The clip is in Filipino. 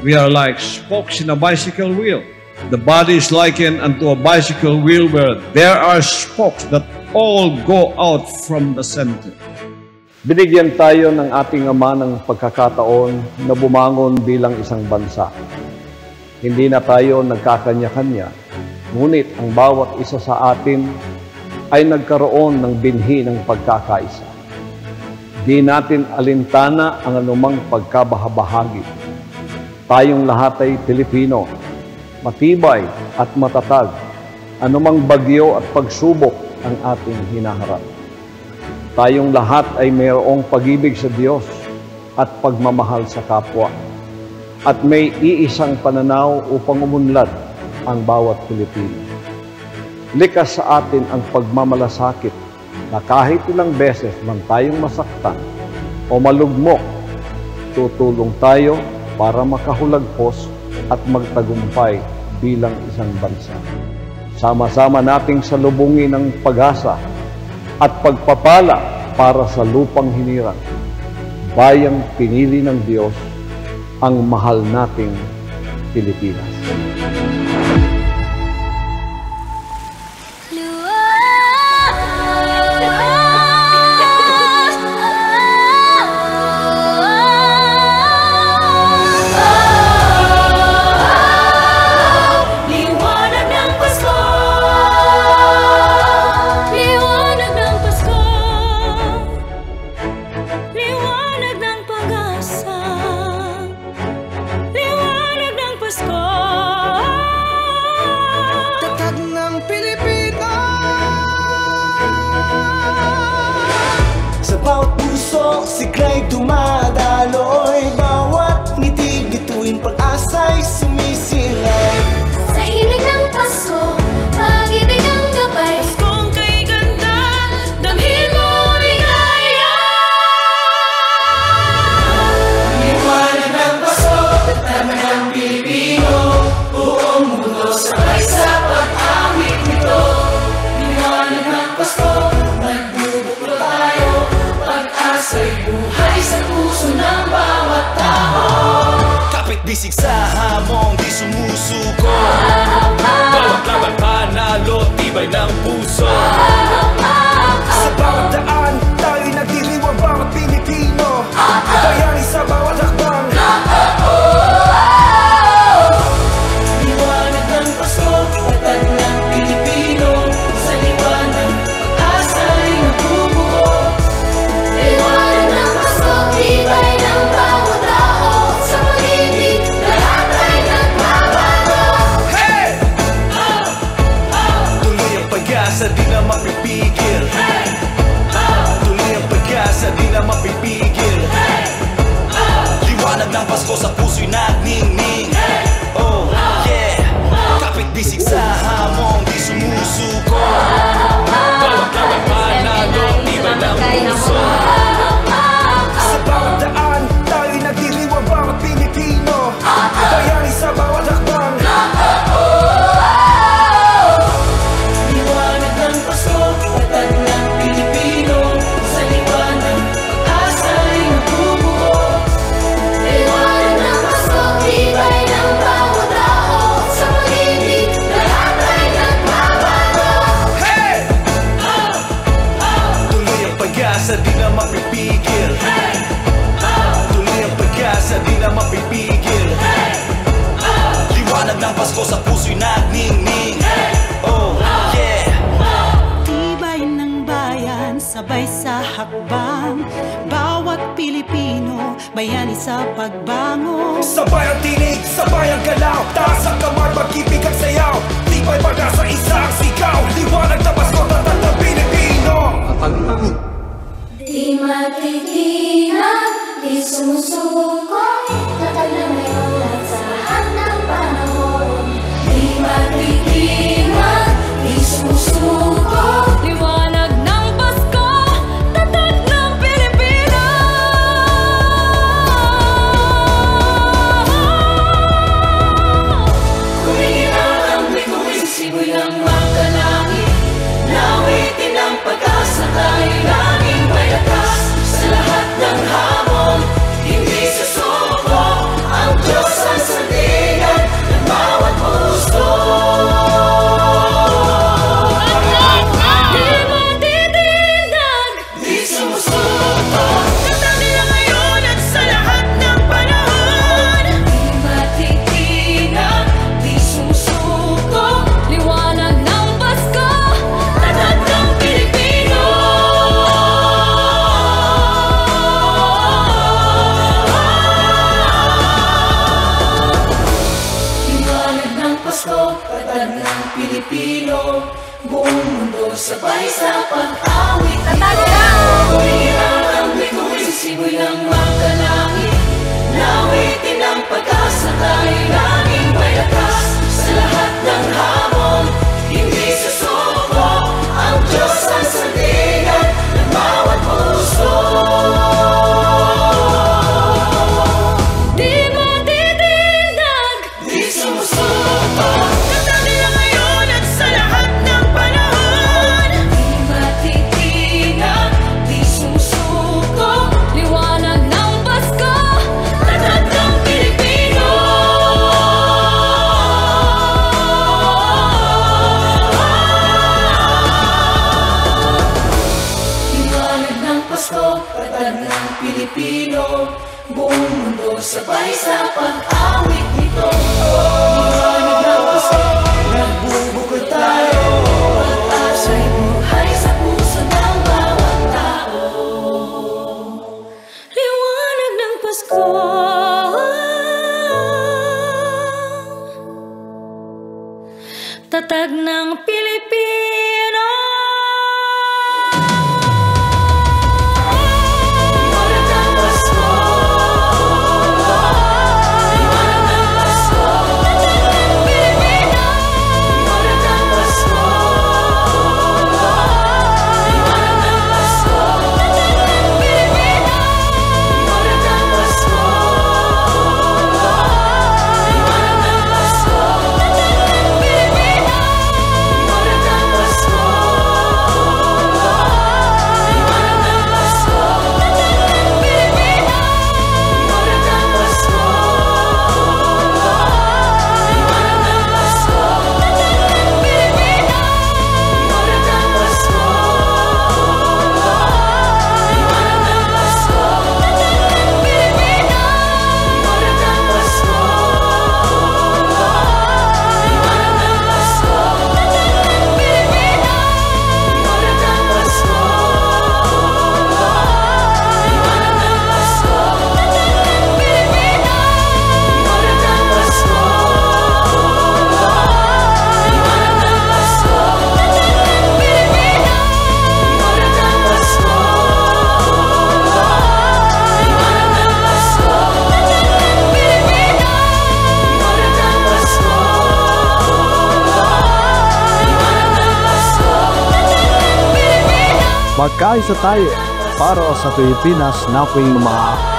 we are like spokes in a bicycle wheel. The body is likened unto a bicycle wheel where there are spokes that all go out from the center. Binigyan tayo ng ating Ama ng pagkakataon na bumangon bilang isang bansa. Hindi na tayo nagkakanya-kanya, ngunit ang bawat isa sa atin ay nagkaroon ng binhi ng pagkakaisa. Di natin alintana ang anumang pagkabahabahagi. Tayong lahat ay Pilipino, matibay at matatag, anumang bagyo at pagsubok ang ating hinaharap. Tayong lahat ay mayroong pag-ibig sa Diyos at pagmamahal sa kapwa. At may iisang pananaw upang umunlad ang bawat Pilipino. Likas sa atin ang pagmamalasakit na kahit ilang beses man tayong masaktan o malugmok, tutulong tayo para makahulagpos at magtagumpay bilang isang bansa. Sama-sama nating salubungin ang pag-asa at pagpapala para sa lupang hinirang. Bayang pinili ng Diyos, ang mahal nating Pilipinas. Sigla'y dumadaloy, bawat ngiti bituin pag-asa'y sumisilay. Sa himig ng Pasko, pag-ibig ang gabay. Paskong kay ganda, damhin mo ligaya. Liwanag ng Pasko, tatama ng Pilipino, buong mundo sabay sa pag-awit nito. Liwanag ng Pasko, nagbubuklo tayo, pag-asa'y buhay sa puso ng bawat tao. Kapit bisig sa hamong di sumusuko, bawat laban panalo, tibay ng puso. Sa bawat daan, tayo'y nagdiriwang bawat Pilipino, bayani sa bawat hakbang. Liwanag ng Pasko, tatag ng Pilipino, sa liwanag pag-asa'y nabubuo. Liwanag ng Pasko, tibay ng bawat tao. Sa pag-ibig, lahat ay nagbabago. Hey! Tuloy ang pag-asa, di na mapipigil. Tuloy ang pag-asa, di na mapipigil. Liwanag ng Pasko sa puso'y nagningning. Oh, yeah. Kapit bisig sa hamong di sumusuko, bawat laban panalo, tibay ng puso. Sa bawat daan, tayo'y nagdiriwang bawat Pilipino, bayani sa bawat hakbang. Liwanag ng Pasko, tatag ng Pilipino, sa liwanag pag-asa'y nabubuo. Liwanag ng Pasko, tibay ng bawat tao. Sa pag-ibig, lahat ay nagbabago. Hey! Tuloy ang pag-asa, di na mapipigil. Tuloy ang pag-asa, di na mapipigil. Liwanag ng Pasko sa puso'y nagningning. Oh, yeah. Tibay ng bayan, sabay sa hakbang. Bawat Pilipino, bayani sa pagbangon. Sabay ang tinig, sabay ang galaw, taas ang kamay, pag-ibig ang sayaw. Tibay pag-asa, isa ang sigaw. Liwanag ng Pasko, tatag ng Pilipino. Di matitinag, di sumusuko, tatag na ngayon at sa lahat ng panahon. Di matitinag, di sumusuko, liwanag ng Pasko, tatag ng Pilipino. Kumingin ang amoy, kumisiboy ng magkalangit. Nawitin ang pag-asa, tayo'y laging may lakas. Sa lahat ng hamon, hindi susuko, ang Diyos ang sabay sa pag-awit nito. Hirang ang bituin, sisiboy ng magkalangit. Nawitin ang pag-asa, tayo laging may lakas. Sa lahat ng hamon, hindi susuko. Ang Diyos ang sandigan ng bawat puso. Di matitinag, di sumusuko. Katabi lang ngayon at sa lahat ng panahon. Di matitinag, di sumusuko. Liwanag ng Pasko, tatag ng Pilipino. Liwanag ng Pasko, tatag ng Pilipino. Buong mundo sabay sa pag-awit nito. Liwanag ng Pasko, nagbubukod tayo. Pag-asa'y buhay sa puso ng bawat tao. Liwanag ng Pasko, tatag ng Pilipino. Liwanag ng Pasko, liwanag ng Pasko, tatag ng Pilipino. Liwanag ng Pasko, liwanag ng Pasko, tatag ng Pilipino. Liwanag ng Pasko, liwanag ng Pasko, tatag ng Pilipino. Liwanag ng Pasko, liwanag ng Pasko, tatag ng Pilipino. Liwanag ng Pasko, liwanag ng Pasko, tatag ng Pilipino. Liwanag ng Pasko, liwanag ng Pasko, tatag ng Pilipino. Liwanag ng Pasko, liwanag ng Pasko, tatag ng Pilipino. Liwanag ng Pasko, liwanag ng Pasko, tatag ng Pilipino. Liwanag ng Pasko, liwanag ng Pasko, tatag ng Pilipino. Liwanag ng Pasko, liwanag ng Pasko, tatag ng Pilipino. Liwanag ng Pasko, liwanag ng Pasko, tatag ng Pilipino. Magkaisa tayo para sa Pilipinas na mga